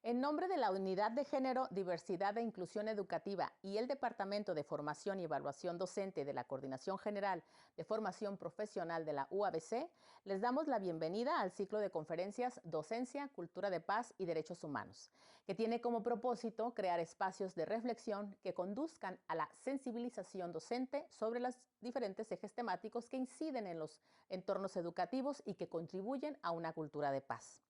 En nombre de la Unidad de Género, Diversidad e Inclusión Educativa y el Departamento de Formación y Evaluación Docente de la Coordinación General de Formación Profesional de la UABC, les damos la bienvenida al ciclo de conferencias Docencia, Cultura de Paz y Derechos Humanos, que tiene como propósito crear espacios de reflexión que conduzcan a la sensibilización docente sobre los diferentes ejes temáticos que inciden en los entornos educativos y que contribuyen a una cultura de paz.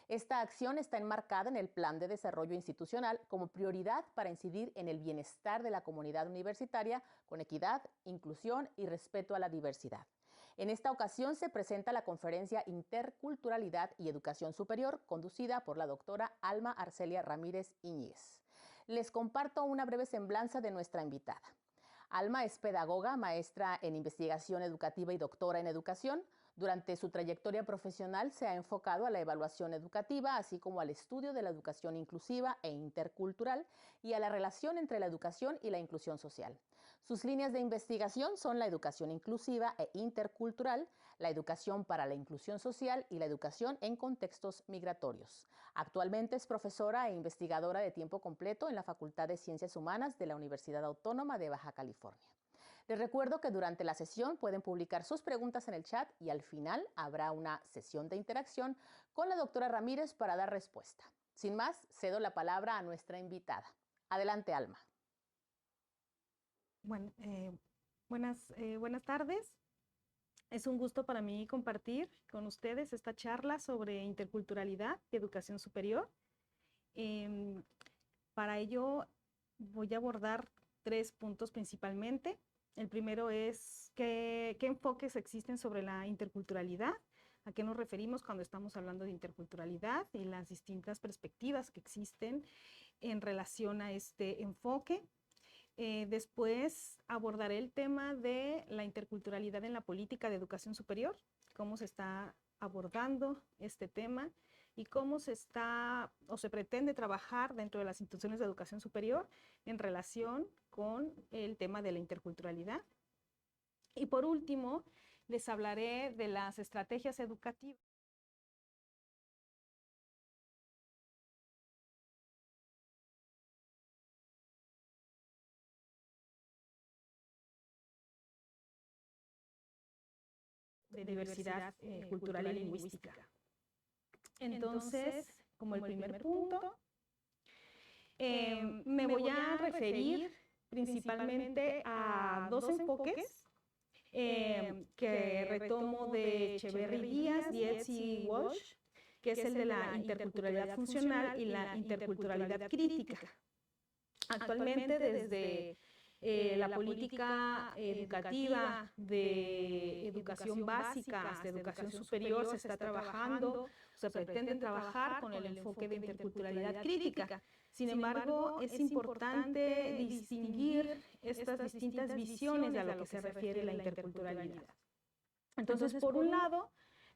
Esta acción está enmarcada en el Plan de Desarrollo Institucional como prioridad para incidir en el bienestar de la comunidad universitaria con equidad, inclusión y respeto a la diversidad. En esta ocasión se presenta la conferencia Interculturalidad y Educación Superior, conducida por la doctora Alma Arcelia Ramírez Íñiguez. Les comparto una breve semblanza de nuestra invitada. Alma es pedagoga, maestra en investigación educativa y doctora en educación. Durante su trayectoria profesional se ha enfocado a la evaluación educativa, así como al estudio de la educación inclusiva e intercultural y a la relación entre la educación y la inclusión social. Sus líneas de investigación son la educación inclusiva e intercultural, la educación para la inclusión social y la educación en contextos migratorios. Actualmente es profesora e investigadora de tiempo completo en la Facultad de Ciencias Humanas de la Universidad Autónoma de Baja California. Les recuerdo que durante la sesión pueden publicar sus preguntas en el chat y al final habrá una sesión de interacción con la doctora Ramírez para dar respuesta. Sin más, cedo la palabra a nuestra invitada. Adelante, Alma. Bueno, buenas tardes. Es un gusto para mí compartir con ustedes esta charla sobre interculturalidad y educación superior. Para ello voy a abordar 3 puntos principalmente. El primero es qué enfoques existen sobre la interculturalidad, a qué nos referimos cuando estamos hablando de interculturalidad y las distintas perspectivas que existen en relación a este enfoque. Después abordaré el tema de la interculturalidad en la política de educación superior, cómo se está abordando este tema y cómo se está o se pretende trabajar dentro de las instituciones de educación superior en relación con el tema de la interculturalidad. Y por último, les hablaré de las estrategias educativas de diversidad cultural y lingüística. Entonces, como el primer punto, me voy a referir principalmente a 2 enfoques que retomo de Echeverry Díaz, Dietz y Walsh, que es el de la interculturalidad funcional y la interculturalidad crítica. Actualmente, desde la política educativa de educación básica hasta educación superior se está trabajando, se pretende trabajar con el enfoque de interculturalidad crítica. Sin embargo, es importante distinguir estas distintas visiones a lo que se refiere la interculturalidad. Entonces, por un lado,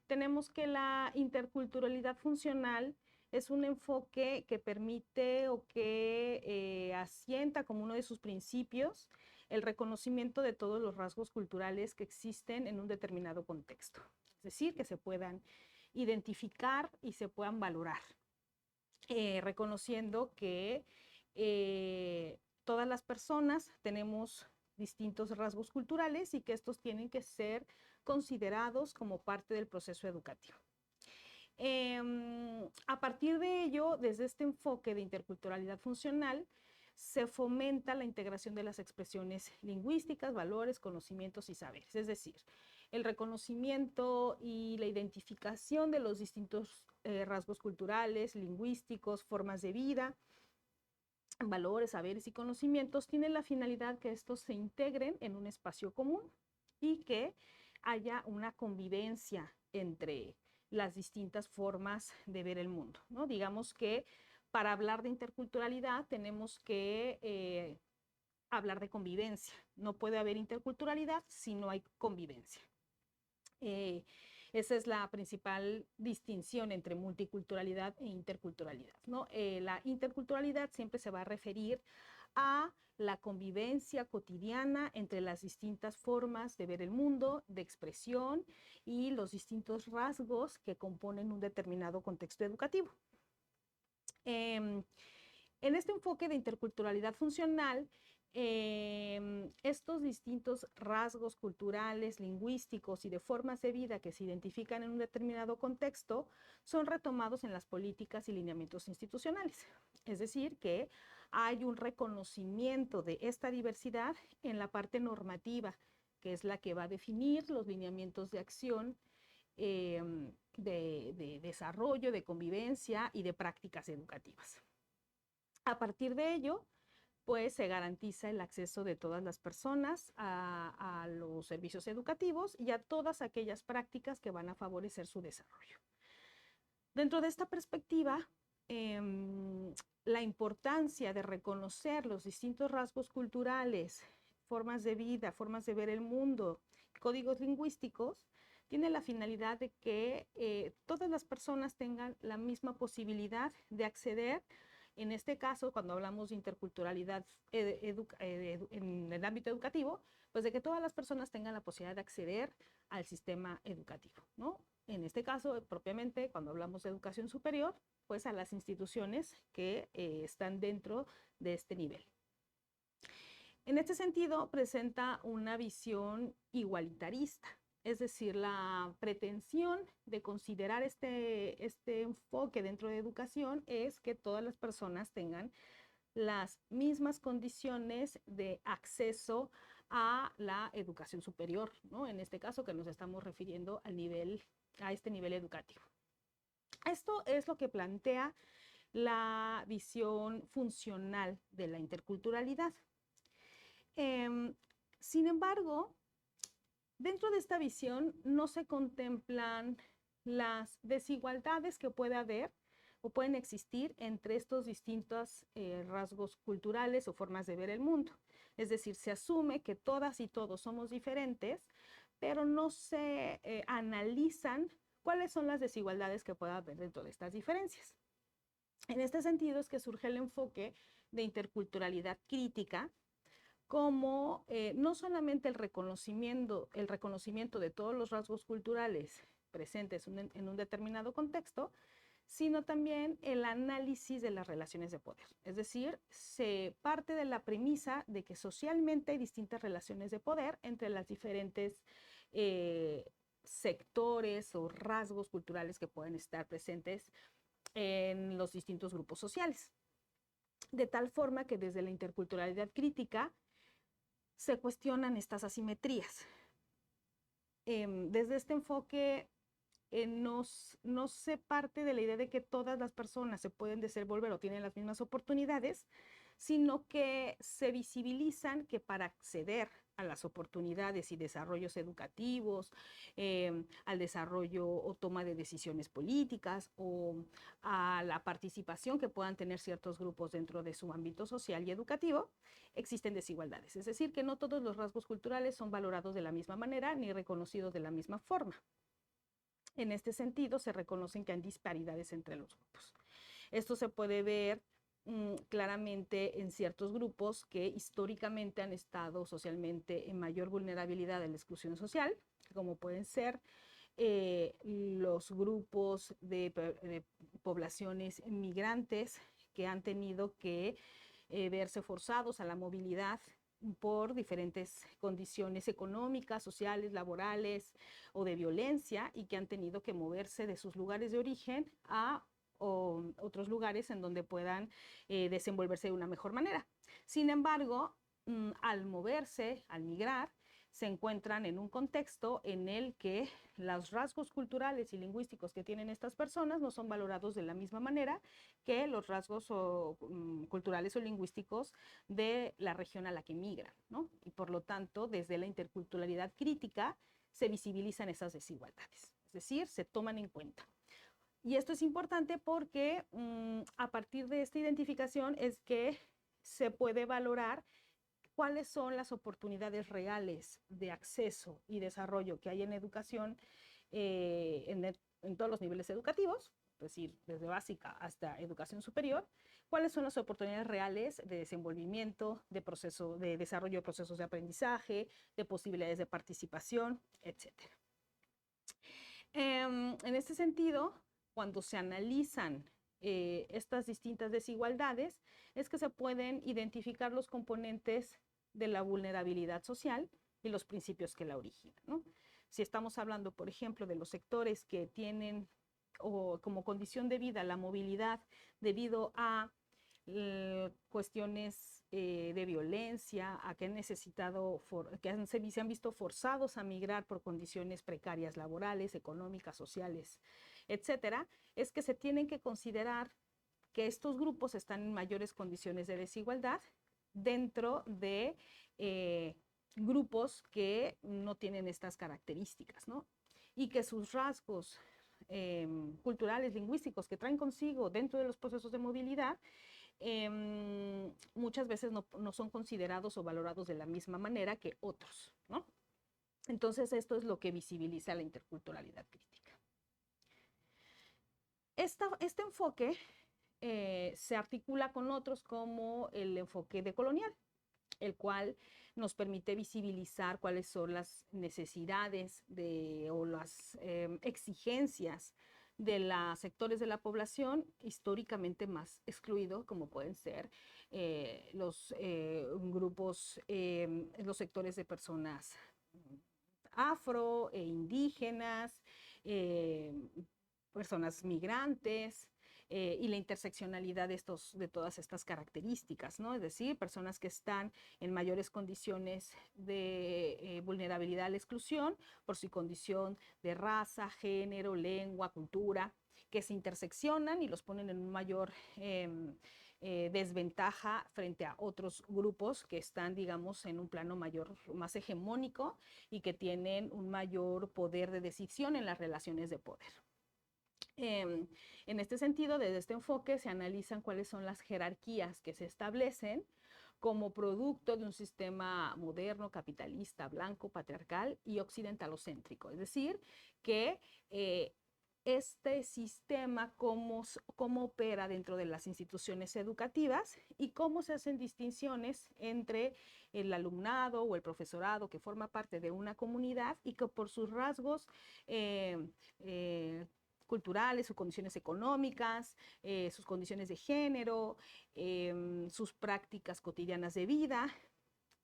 tenemos que la interculturalidad funcional es un enfoque que permite o que asienta como uno de sus principios el reconocimiento de todos los rasgos culturales que existen en un determinado contexto. Es decir, que se puedan identificar y se puedan valorar, reconociendo que todas las personas tenemos distintos rasgos culturales y que estos tienen que ser considerados como parte del proceso educativo. A partir de ello, desde este enfoque de interculturalidad funcional, se fomenta la integración de las expresiones lingüísticas, valores, conocimientos y saberes. Es decir, el reconocimiento y la identificación de los distintos rasgos culturales, lingüísticos, formas de vida, valores, saberes y conocimientos tienen la finalidad que estos se integren en un espacio común y que haya una convivencia entre las distintas formas de ver el mundo, ¿no? Digamos que para hablar de interculturalidad tenemos que hablar de convivencia. No puede haber interculturalidad si no hay convivencia. Esa es la principal distinción entre multiculturalidad e interculturalidad, ¿no? La interculturalidad siempre se va a referir a la convivencia cotidiana entre las distintas formas de ver el mundo, de expresión y los distintos rasgos que componen un determinado contexto educativo. En este enfoque de interculturalidad funcional, estos distintos rasgos culturales, lingüísticos y de formas de vida que se identifican en un determinado contexto son retomados en las políticas y lineamientos institucionales. Es decir, que hay un reconocimiento de esta diversidad en la parte normativa, que es la que va a definir los lineamientos de acción, de desarrollo, de convivencia y de prácticas educativas. A partir de ello, pues se garantiza el acceso de todas las personas a los servicios educativos y a todas aquellas prácticas que van a favorecer su desarrollo. Dentro de esta perspectiva, la importancia de reconocer los distintos rasgos culturales, formas de vida, formas de ver el mundo, códigos lingüísticos, tiene la finalidad de que todas las personas tengan la misma posibilidad de acceder. En este caso, cuando hablamos de interculturalidad en el ámbito educativo, pues de que todas las personas tengan la posibilidad de acceder al sistema educativo, ¿no? En este caso, propiamente, cuando hablamos de educación superior, pues a las instituciones que están dentro de este nivel. En este sentido, presenta una visión igualitarista, es decir, la pretensión de considerar este enfoque dentro de educación es que todas las personas tengan las mismas condiciones de acceso a la educación superior, ¿no? En este caso que nos estamos refiriendo a este nivel educativo. Esto es lo que plantea la visión funcional de la interculturalidad. Sin embargo, dentro de esta visión no se contemplan las desigualdades que puede haber o pueden existir entre estos distintos rasgos culturales o formas de ver el mundo. Es decir, se asume que todas y todos somos diferentes, pero no se analizan cuáles son las desigualdades que pueda haber dentro de estas diferencias. En este sentido es que surge el enfoque de interculturalidad crítica, como no solamente el reconocimiento de todos los rasgos culturales presentes en un determinado contexto, sino también el análisis de las relaciones de poder. Es decir, se parte de la premisa de que socialmente hay distintas relaciones de poder entre las diferentes sectores o rasgos culturales que pueden estar presentes en los distintos grupos sociales. De tal forma que desde la interculturalidad crítica se cuestionan estas asimetrías. Desde este enfoque no se parte de la idea de que todas las personas se pueden desenvolver o tienen las mismas oportunidades, sino que se visibilizan que para acceder a las oportunidades y desarrollos educativos, al desarrollo o toma de decisiones políticas o a la participación que puedan tener ciertos grupos dentro de su ámbito social y educativo, existen desigualdades. Es decir, que no todos los rasgos culturales son valorados de la misma manera ni reconocidos de la misma forma. En este sentido, se reconocen que hay disparidades entre los grupos. Esto se puede ver claramente en ciertos grupos que históricamente han estado socialmente en mayor vulnerabilidad de la exclusión social, como pueden ser los grupos de poblaciones migrantes que han tenido que verse forzados a la movilidad por diferentes condiciones económicas, sociales, laborales o de violencia y que han tenido que moverse de sus lugares de origen a otros lugares en donde puedan desenvolverse de una mejor manera. Sin embargo, al moverse, al migrar, se encuentran en un contexto en el que los rasgos culturales y lingüísticos que tienen estas personas no son valorados de la misma manera que los rasgos culturales o lingüísticos de la región a la que migran, ¿no? Y por lo tanto, desde la interculturalidad crítica se visibilizan esas desigualdades, es decir, se toman en cuenta. Y esto es importante porque a partir de esta identificación es que se puede valorar cuáles son las oportunidades reales de acceso y desarrollo que hay en educación en todos los niveles educativos, es decir, desde básica hasta educación superior, cuáles son las oportunidades reales de desenvolvimiento, de desarrollo de procesos de aprendizaje, de posibilidades de participación, etc. En este sentido, cuando se analizan estas distintas desigualdades es que se pueden identificar los componentes de la vulnerabilidad social y los principios que la originan, ¿no? Si estamos hablando, por ejemplo, de los sectores que tienen o como condición de vida la movilidad debido a cuestiones de violencia, a que se han visto forzados a migrar por condiciones precarias laborales, económicas, sociales, etcétera, es que se tienen que considerar que estos grupos están en mayores condiciones de desigualdad dentro de grupos que no tienen estas características, ¿no? Y que sus rasgos culturales, lingüísticos que traen consigo dentro de los procesos de movilidad muchas veces no son considerados o valorados de la misma manera que otros, ¿no? Entonces, esto es lo que visibiliza la interculturalidad crítica. Este enfoque se articula con otros como el enfoque decolonial, el cual nos permite visibilizar cuáles son las necesidades o las exigencias de los sectores de la población históricamente más excluidos, como pueden ser los grupos, los sectores de personas afro e indígenas, personas migrantes, y la interseccionalidad de todas estas características, ¿no? Es decir, personas que están en mayores condiciones de vulnerabilidad a la exclusión por su condición de raza, género, lengua, cultura, que se interseccionan y los ponen en un mayor desventaja frente a otros grupos que están, digamos, en un plano más hegemónico y que tienen un mayor poder de decisión en las relaciones de poder. En este sentido, desde este enfoque se analizan cuáles son las jerarquías que se establecen como producto de un sistema moderno, capitalista, blanco, patriarcal y occidentalocéntrico. Es decir, que este sistema, cómo opera dentro de las instituciones educativas y cómo se hacen distinciones entre el alumnado o el profesorado que forma parte de una comunidad y que por sus rasgos culturales, sus condiciones económicas, sus condiciones de género, sus prácticas cotidianas de vida,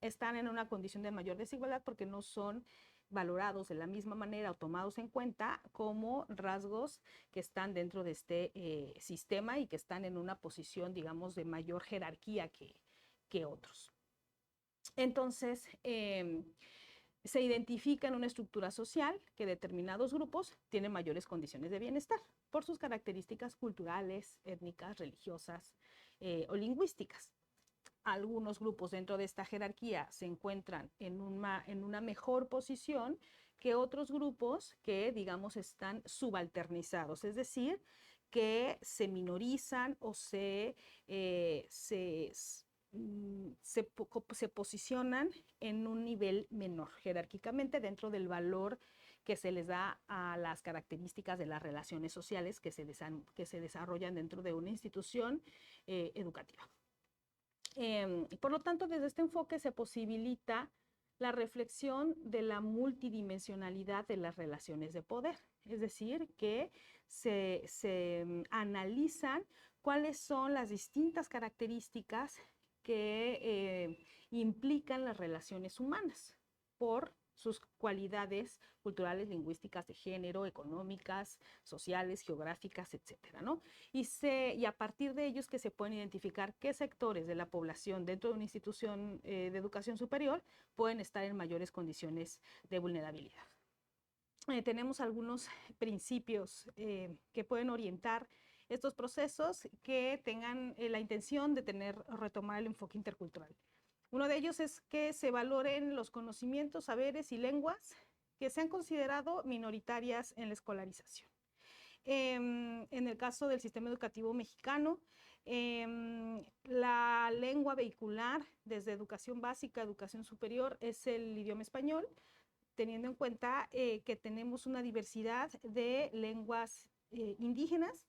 están en una condición de mayor desigualdad porque no son valorados de la misma manera o tomados en cuenta como rasgos que están dentro de este sistema y que están en una posición, digamos, de mayor jerarquía que otros. Entonces, se identifica en una estructura social que determinados grupos tienen mayores condiciones de bienestar por sus características culturales, étnicas, religiosas o lingüísticas. Algunos grupos dentro de esta jerarquía se encuentran en una mejor posición que otros grupos que, digamos, están subalternizados, es decir, que se minorizan o se posicionan en un nivel menor jerárquicamente dentro del valor que se les da a las características de las relaciones sociales que se desarrollan dentro de una institución educativa. Por lo tanto, desde este enfoque se posibilita la reflexión de la multidimensionalidad de las relaciones de poder, es decir, que se analizan cuáles son las distintas características que implican las relaciones humanas por sus cualidades culturales, lingüísticas, de género, económicas, sociales, geográficas, etcétera, ¿no? Y a partir de ellos que se pueden identificar qué sectores de la población dentro de una institución de educación superior pueden estar en mayores condiciones de vulnerabilidad. Tenemos algunos principios que pueden orientar estos procesos que tengan la intención de retomar el enfoque intercultural. Uno de ellos es que se valoren los conocimientos, saberes y lenguas que se han considerado minoritarias en la escolarización. En el caso del sistema educativo mexicano, la lengua vehicular desde educación básica a educación superior es el idioma español, teniendo en cuenta que tenemos una diversidad de lenguas indígenas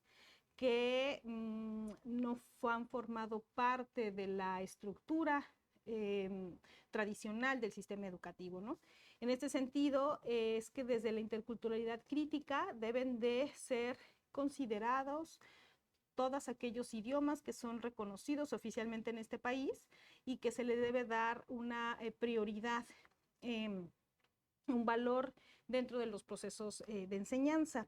que no han formado parte de la estructura tradicional del sistema educativo, ¿no? En este sentido, es que desde la interculturalidad crítica deben de ser considerados todos aquellos idiomas que son reconocidos oficialmente en este país y que se le debe dar una prioridad, un valor dentro de los procesos de enseñanza.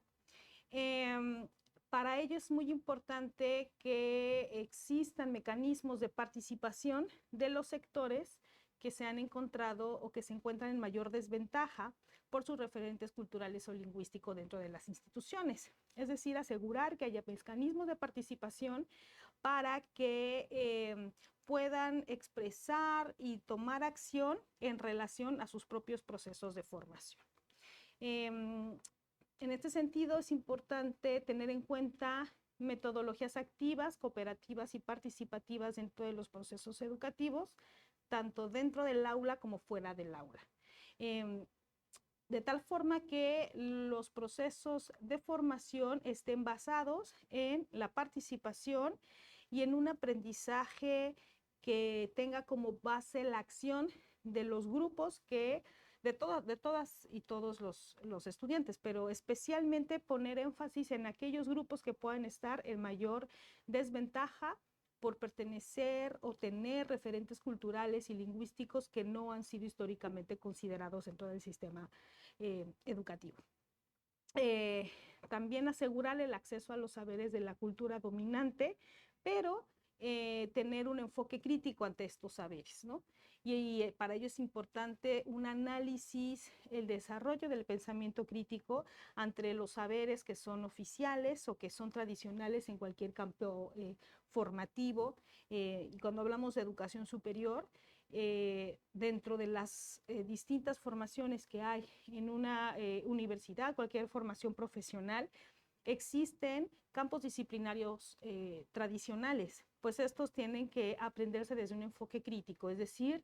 Para ello es muy importante que existan mecanismos de participación de los sectores que se han encontrado o que se encuentran en mayor desventaja por sus referentes culturales o lingüísticos dentro de las instituciones. Es decir, asegurar que haya mecanismos de participación para que puedan expresar y tomar acción en relación a sus propios procesos de formación. En este sentido, es importante tener en cuenta metodologías activas, cooperativas y participativas dentro de los procesos educativos, tanto dentro del aula como fuera del aula. De tal forma que los procesos de formación estén basados en la participación y en un aprendizaje que tenga como base la acción de los grupos de todas y todos los estudiantes, pero especialmente poner énfasis en aquellos grupos que puedan estar en mayor desventaja por pertenecer o tener referentes culturales y lingüísticos que no han sido históricamente considerados dentro del sistema educativo. También asegurar el acceso a los saberes de la cultura dominante, pero tener un enfoque crítico ante estos saberes, ¿no? Y para ello es importante un análisis, el desarrollo del pensamiento crítico entre los saberes que son oficiales o que son tradicionales en cualquier campo formativo. Y cuando hablamos de educación superior, dentro de las distintas formaciones que hay en una universidad, cualquier formación profesional, existen campos disciplinarios tradicionales, pues estos tienen que aprenderse desde un enfoque crítico, es decir,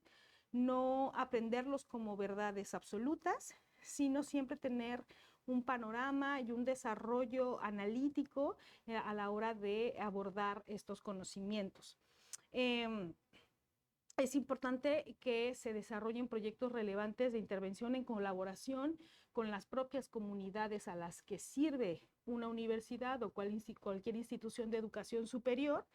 no aprenderlos como verdades absolutas, sino siempre tener un panorama y un desarrollo analítico a la hora de abordar estos conocimientos. Es importante que se desarrollen proyectos relevantes de intervención en colaboración con las propias comunidades a las que sirve una universidad o cualquier institución de educación superior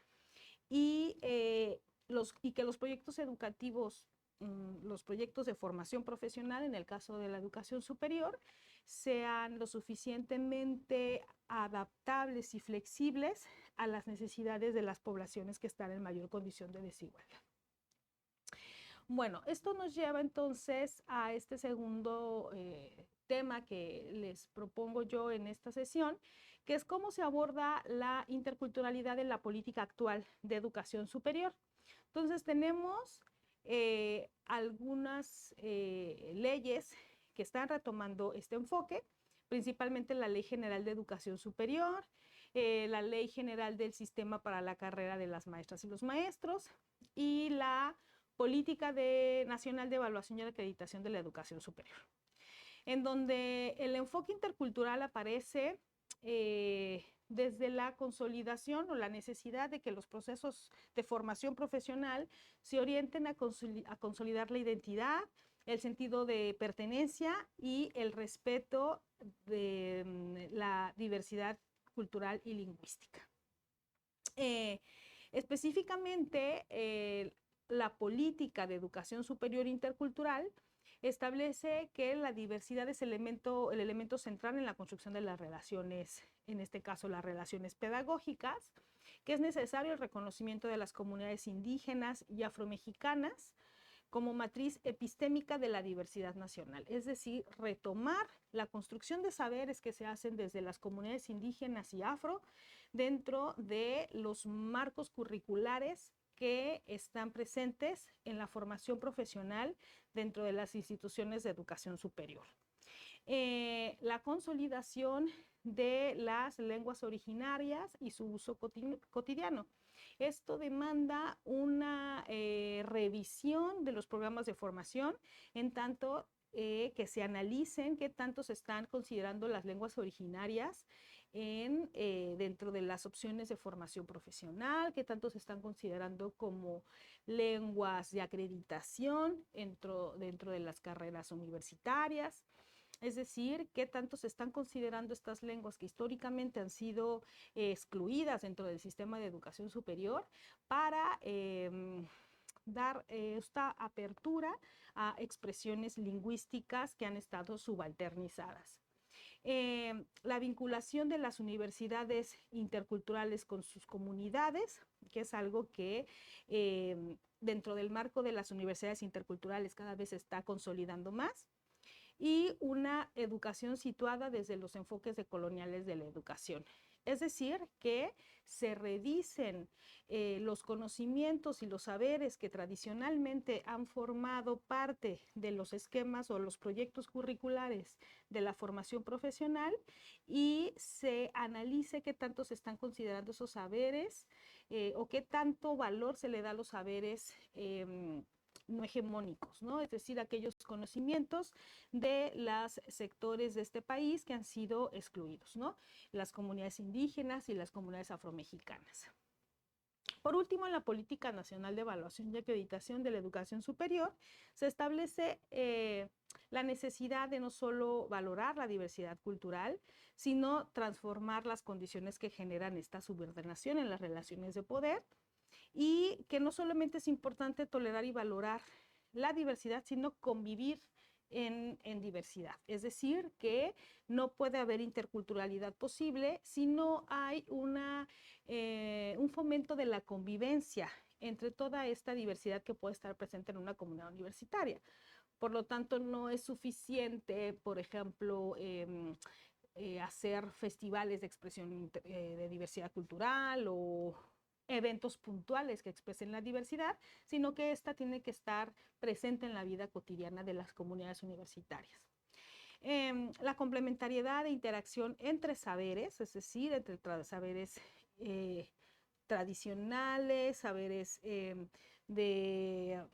y que los proyectos educativos, los proyectos de formación profesional, en el caso de la educación superior, sean lo suficientemente adaptables y flexibles a las necesidades de las poblaciones que están en mayor condición de desigualdad. Bueno, esto nos lleva entonces a este segundo tema que les propongo yo en esta sesión, que es cómo se aborda la interculturalidad en la política actual de educación superior. Entonces tenemos algunas leyes que están retomando este enfoque, principalmente la Ley General de Educación Superior, la Ley General del Sistema para la Carrera de las Maestras y los Maestros y la Política Nacional de Evaluación y Acreditación de la Educación Superior, en donde el enfoque intercultural aparece desde la consolidación o la necesidad de que los procesos de formación profesional se orienten a consolidar la identidad, el sentido de pertenencia y el respeto de la diversidad cultural y lingüística. Específicamente, la política de educación superior intercultural establece que la diversidad es el elemento central en la construcción de las relaciones, en este caso las relaciones pedagógicas, que es necesario el reconocimiento de las comunidades indígenas y afromexicanas como matriz epistémica de la diversidad nacional, es decir, retomar la construcción de saberes que se hacen desde las comunidades indígenas y afro dentro de los marcos curriculares que están presentes en la formación profesional dentro de las instituciones de educación superior. La consolidación de las lenguas originarias y su uso cotidiano. Esto demanda una revisión de los programas de formación, en tanto que se analicen qué tanto se están considerando las lenguas originarias dentro de las opciones de formación profesional, qué tanto se están considerando como lenguas de acreditación dentro de las carreras universitarias. Es decir, qué tanto se están considerando estas lenguas que históricamente han sido excluidas dentro del sistema de educación superior para dar esta apertura a expresiones lingüísticas que han estado subalternizadas. La vinculación de las universidades interculturales con sus comunidades, que es algo que dentro del marco de las universidades interculturales cada vez se está consolidando más, y una educación situada desde los enfoques decoloniales de la educación. Es decir, que se revisen los conocimientos y los saberes que tradicionalmente han formado parte de los esquemas o los proyectos curriculares de la formación profesional y se analice qué tanto se están considerando esos saberes o qué tanto valor se le da a los saberes no hegemónicos, ¿no? Es decir, aquellos conocimientos de los sectores de este país que han sido excluidos, ¿no? Las comunidades indígenas y las comunidades afromexicanas. Por último, en la Política Nacional de Evaluación y Acreditación de la Educación Superior se establece la necesidad de no solo valorar la diversidad cultural, sino transformar las condiciones que generan esta subordinación en las relaciones de poder, y que no solamente es importante tolerar y valorar la diversidad, sino convivir en diversidad. Es decir, que no puede haber interculturalidad posible si no hay un fomento de la convivencia entre toda esta diversidad que puede estar presente en una comunidad universitaria. Por lo tanto, no es suficiente, por ejemplo, hacer festivales de expresión de diversidad cultural o eventos puntuales que expresen la diversidad, sino que esta tiene que estar presente en la vida cotidiana de las comunidades universitarias. La complementariedad e interacción entre saberes, es decir, entre saberes tradicionales, saberes que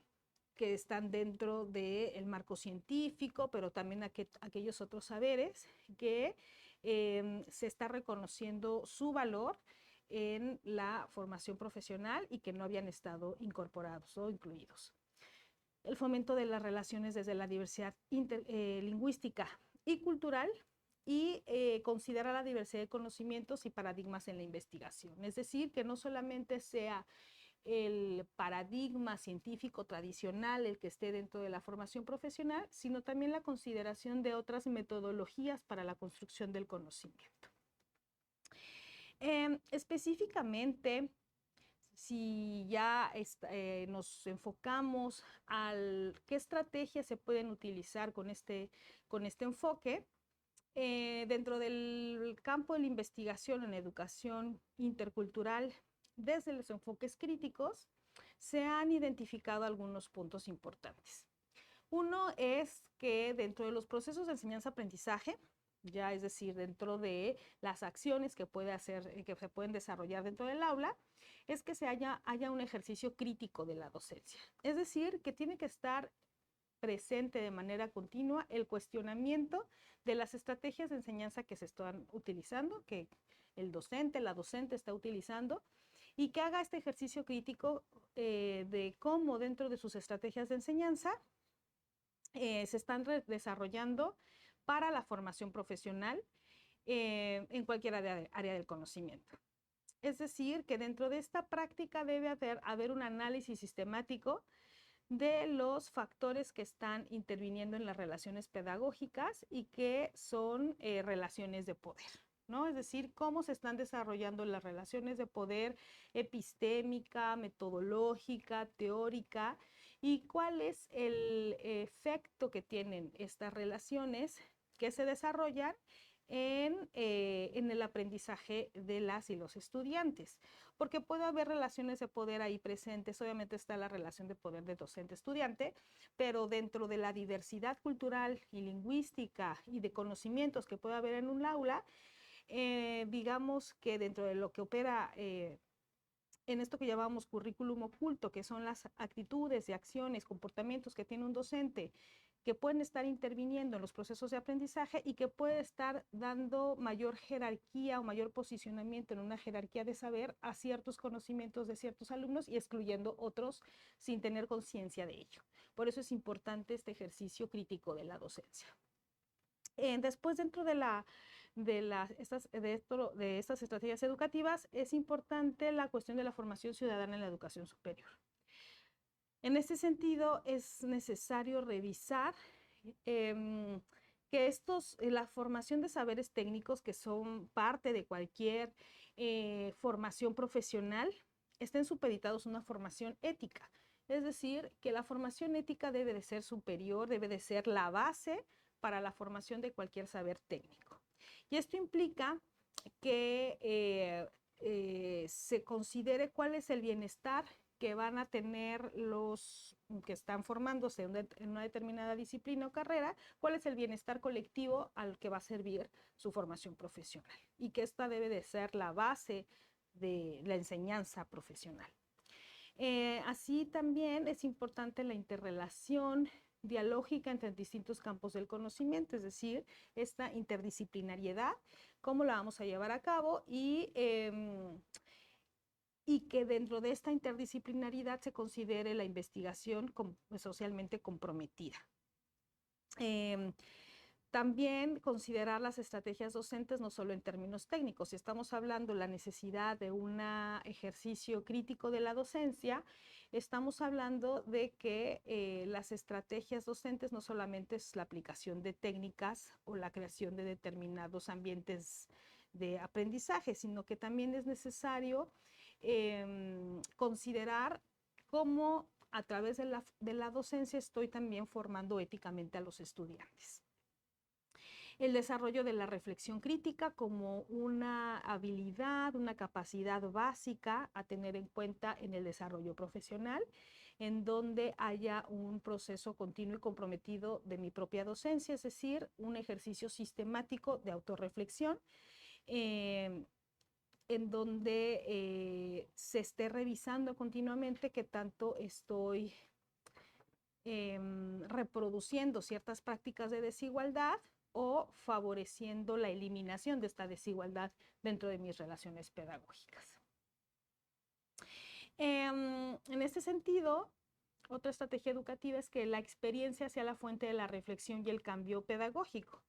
están dentro del marco científico, pero también aquellos otros saberes que se está reconociendo su valor en la formación profesional y que no habían estado incorporados o incluidos. El fomento de las relaciones desde la diversidad lingüística y cultural y considerar la diversidad de conocimientos y paradigmas en la investigación. Es decir, que no solamente sea el paradigma científico tradicional el que esté dentro de la formación profesional, sino también la consideración de otras metodologías para la construcción del conocimiento. Específicamente, si ya nos enfocamos al qué estrategias se pueden utilizar con este enfoque, dentro del campo de la investigación en educación intercultural, desde los enfoques críticos, se han identificado algunos puntos importantes. Uno es que dentro de los procesos de enseñanza-aprendizaje, ya es decir, dentro de las acciones que se pueden desarrollar dentro del aula, es que haya un ejercicio crítico de la docencia. Es decir, que tiene que estar presente de manera continua el cuestionamiento de las estrategias de enseñanza que se están utilizando, que el docente, la docente está utilizando, y que haga este ejercicio crítico de cómo dentro de sus estrategias de enseñanza se están desarrollando para la formación profesional en cualquier área del conocimiento. Es decir, que dentro de esta práctica debe haber un análisis sistemático de los factores que están interviniendo en las relaciones pedagógicas y que son relaciones de poder, ¿no? Es decir, cómo se están desarrollando las relaciones de poder epistémica, metodológica, teórica, y cuál es el efecto que tienen estas relaciones que se desarrollan en el aprendizaje de las y los estudiantes, porque puede haber relaciones de poder ahí presentes. Obviamente está la relación de poder de docente-estudiante, pero dentro de la diversidad cultural y lingüística y de conocimientos que puede haber en un aula, digamos que dentro de lo que opera en esto que llamamos currículum oculto, que son las actitudes y acciones, comportamientos que tiene un docente, que pueden estar interviniendo en los procesos de aprendizaje y que puede estar dando mayor jerarquía o mayor posicionamiento en una jerarquía de saber a ciertos conocimientos de ciertos alumnos y excluyendo otros sin tener conciencia de ello. Por eso es importante este ejercicio crítico de la docencia. Después, dentro de estas estrategias educativas, es importante la cuestión de la formación ciudadana en la educación superior. En este sentido, es necesario revisar que la formación de saberes técnicos, que son parte de cualquier formación profesional, estén supeditados a una formación ética. Es decir, que la formación ética debe de ser superior, debe de ser la base para la formación de cualquier saber técnico. Y esto implica que se considere cuál es el bienestar que van a tener los que están formándose en una determinada disciplina o carrera, cuál es el bienestar colectivo al que va a servir su formación profesional, y que esta debe de ser la base de la enseñanza profesional. Así también es importante la interrelación dialógica entre distintos campos del conocimiento, es decir, esta interdisciplinariedad, cómo la vamos a llevar a cabo, y que dentro de esta interdisciplinariedad se considere la investigación socialmente comprometida. También considerar las estrategias docentes no solo en términos técnicos. Si estamos hablando de la necesidad de un ejercicio crítico de la docencia, estamos hablando de que las estrategias docentes no solamente es la aplicación de técnicas o la creación de determinados ambientes de aprendizaje, sino que también es necesario considerar cómo a través de la docencia estoy también formando éticamente a los estudiantes. El desarrollo de la reflexión crítica como una habilidad, una capacidad básica a tener en cuenta en el desarrollo profesional, en donde haya un proceso continuo y comprometido de mi propia docencia, es decir, un ejercicio sistemático de autorreflexión, en donde se esté revisando continuamente qué tanto estoy reproduciendo ciertas prácticas de desigualdad o favoreciendo la eliminación de esta desigualdad dentro de mis relaciones pedagógicas. En este sentido, otra estrategia educativa es que la experiencia sea la fuente de la reflexión y el cambio pedagógico.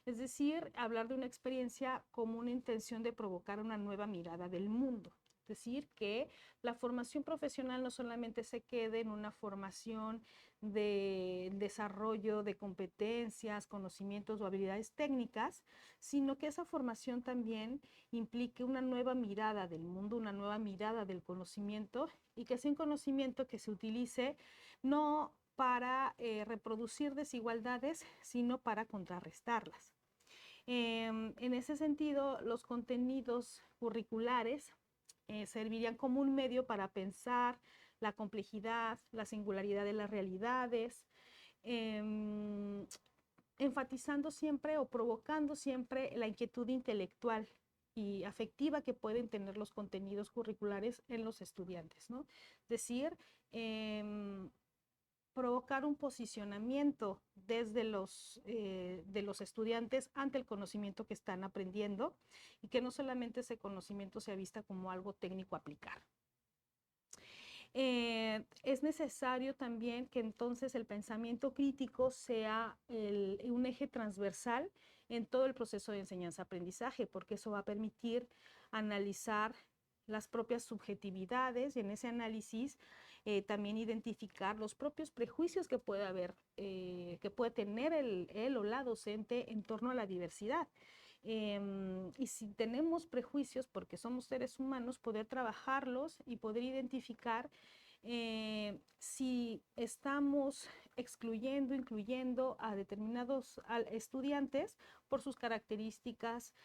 Es decir, hablar de una experiencia como una intención de provocar una nueva mirada del mundo. Es decir, que la formación profesional no solamente se quede en una formación de desarrollo de competencias, conocimientos o habilidades técnicas, sino que esa formación también implique una nueva mirada del mundo, una nueva mirada del conocimiento, y que sea un conocimiento que se utilice no para reproducir desigualdades, sino para contrarrestarlas. En ese sentido, los contenidos curriculares servirían como un medio para pensar la complejidad, la singularidad de las realidades, enfatizando siempre o provocando siempre la inquietud intelectual y afectiva que pueden tener los contenidos curriculares en los estudiantes, ¿no? Es decir, provocar un posicionamiento desde de los estudiantes ante el conocimiento que están aprendiendo, y que no solamente ese conocimiento sea vista como algo técnico a aplicar. Es necesario también que entonces el pensamiento crítico sea un eje transversal en todo el proceso de enseñanza-aprendizaje, porque eso va a permitir analizar las propias subjetividades, y en ese análisis también identificar los propios prejuicios que puede haber, que puede tener el o la docente en torno a la diversidad. Y si tenemos prejuicios, porque somos seres humanos, poder trabajarlos y poder identificar si estamos excluyendo, incluyendo a determinados estudiantes por sus características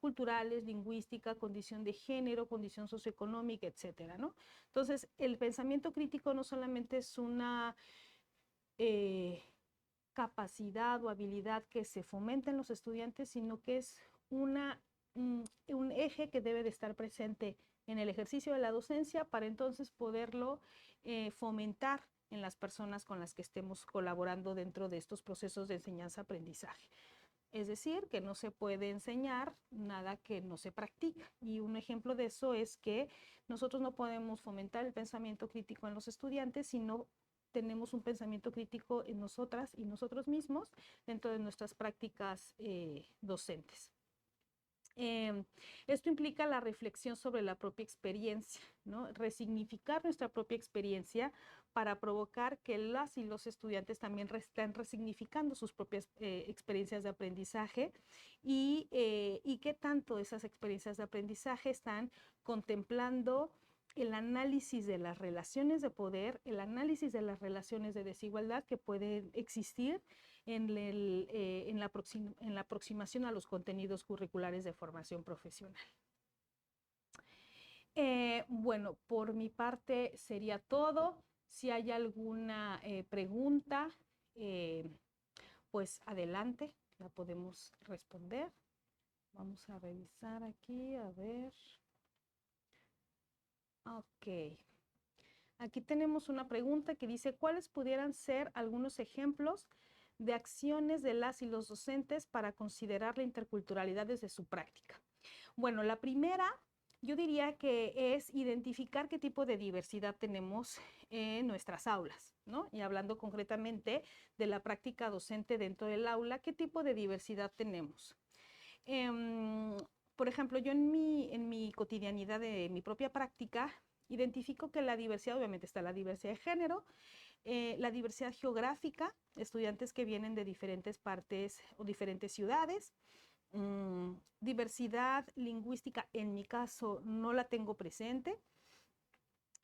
culturales, lingüísticas, condición de género, condición socioeconómica, etcétera, ¿no? Entonces, el pensamiento crítico no solamente es una capacidad o habilidad que se fomenta en los estudiantes, sino que es un eje que debe de estar presente en el ejercicio de la docencia para entonces poderlo fomentar en las personas con las que estemos colaborando dentro de estos procesos de enseñanza-aprendizaje. Es decir, que no se puede enseñar nada que no se practica. Y un ejemplo de eso es que nosotros no podemos fomentar el pensamiento crítico en los estudiantes si no tenemos un pensamiento crítico en nosotras y nosotros mismos dentro de nuestras prácticas docentes. Esto implica la reflexión sobre la propia experiencia, ¿no? Resignificar nuestra propia experiencia para provocar que las y los estudiantes también estén resignificando sus propias experiencias de aprendizaje y qué tanto esas experiencias de aprendizaje están contemplando el análisis de las relaciones de poder, el análisis de las relaciones de desigualdad que pueden existir en la aproximación a los contenidos curriculares de formación profesional. Bueno, por mi parte sería todo. Si hay alguna pregunta, pues adelante, la podemos responder. Vamos a revisar aquí, a ver. Ok. Aquí tenemos una pregunta que dice, ¿cuáles pudieran ser algunos ejemplos de acciones de las y los docentes para considerar la interculturalidad desde su práctica? Bueno, la primera, yo diría que es identificar qué tipo de diversidad tenemos en nuestras aulas, ¿no? Y hablando concretamente de la práctica docente dentro del aula, ¿qué tipo de diversidad tenemos? Por ejemplo, yo en mi cotidianidad de mi propia práctica, identifico que la diversidad, obviamente está la diversidad de género, la diversidad geográfica, estudiantes que vienen de diferentes partes o diferentes ciudades, diversidad lingüística, en mi caso no la tengo presente,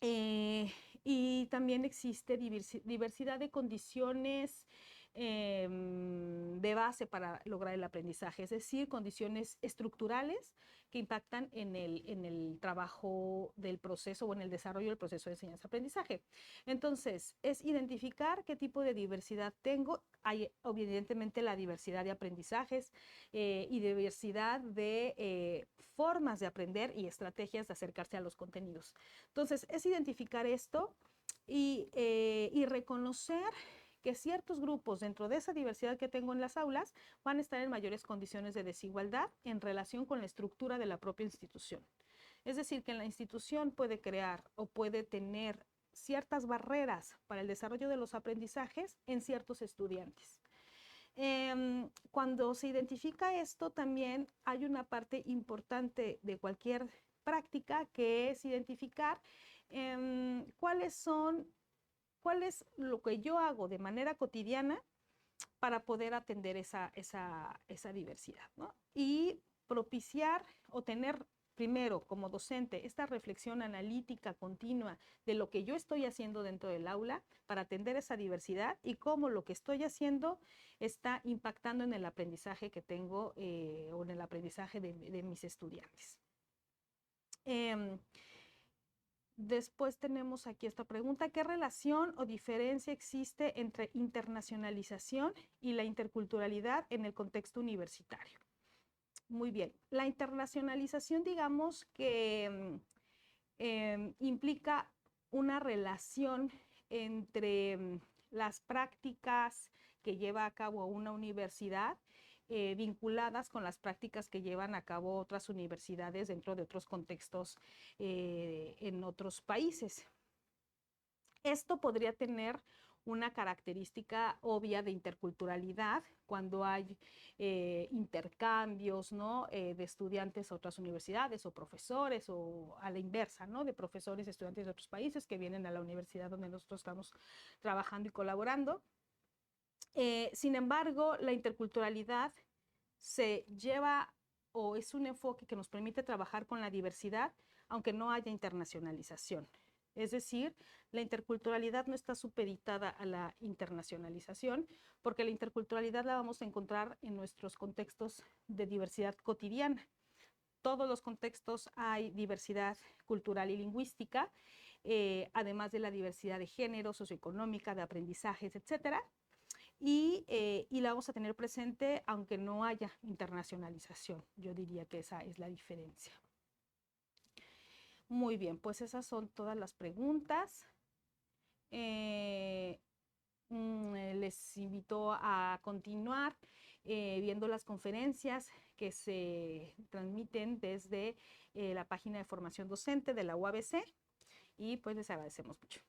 y también existe diversidad de condiciones de base para lograr el aprendizaje, es decir, condiciones estructurales que impactan en el trabajo del proceso o en el desarrollo del proceso de enseñanza-aprendizaje. Entonces, es identificar qué tipo de diversidad tengo. Hay evidentemente la diversidad de aprendizajes y diversidad de formas de aprender y estrategias de acercarse a los contenidos. Entonces, es identificar esto y reconocer que ciertos grupos dentro de esa diversidad que tengo en las aulas van a estar en mayores condiciones de desigualdad en relación con la estructura de la propia institución. Es decir, que la institución puede crear o puede tener ciertas barreras para el desarrollo de los aprendizajes en ciertos estudiantes. Cuando se identifica esto, también hay una parte importante de cualquier práctica que es identificar cuál es lo que yo hago de manera cotidiana para poder atender esa diversidad, ¿no? Y propiciar o tener primero como docente esta reflexión analítica continua de lo que yo estoy haciendo dentro del aula para atender esa diversidad y cómo lo que estoy haciendo está impactando en el aprendizaje que tengo o en el aprendizaje de mis estudiantes. Después tenemos aquí esta pregunta, ¿qué relación o diferencia existe entre internacionalización y la interculturalidad en el contexto universitario? Muy bien, la internacionalización, digamos que implica una relación entre las prácticas que lleva a cabo una universidad vinculadas con las prácticas que llevan a cabo otras universidades dentro de otros contextos en otros países. Esto podría tener una característica obvia de interculturalidad cuando hay intercambios, ¿no? De estudiantes a otras universidades o profesores o a la inversa, ¿no? De profesores y estudiantes de otros países que vienen a la universidad donde nosotros estamos trabajando y colaborando. Sin embargo, la interculturalidad se lleva o es un enfoque que nos permite trabajar con la diversidad, aunque no haya internacionalización. Es decir, la interculturalidad no está supeditada a la internacionalización, porque la interculturalidad la vamos a encontrar en nuestros contextos de diversidad cotidiana. Todos los contextos hay diversidad cultural y lingüística, además de la diversidad de género, socioeconómica, de aprendizajes, etcétera. Y la vamos a tener presente aunque no haya internacionalización. Yo diría que esa es la diferencia. Muy bien, pues esas son todas las preguntas. Les invito a continuar viendo las conferencias que se transmiten desde la página de formación docente de la UABC y pues les agradecemos mucho.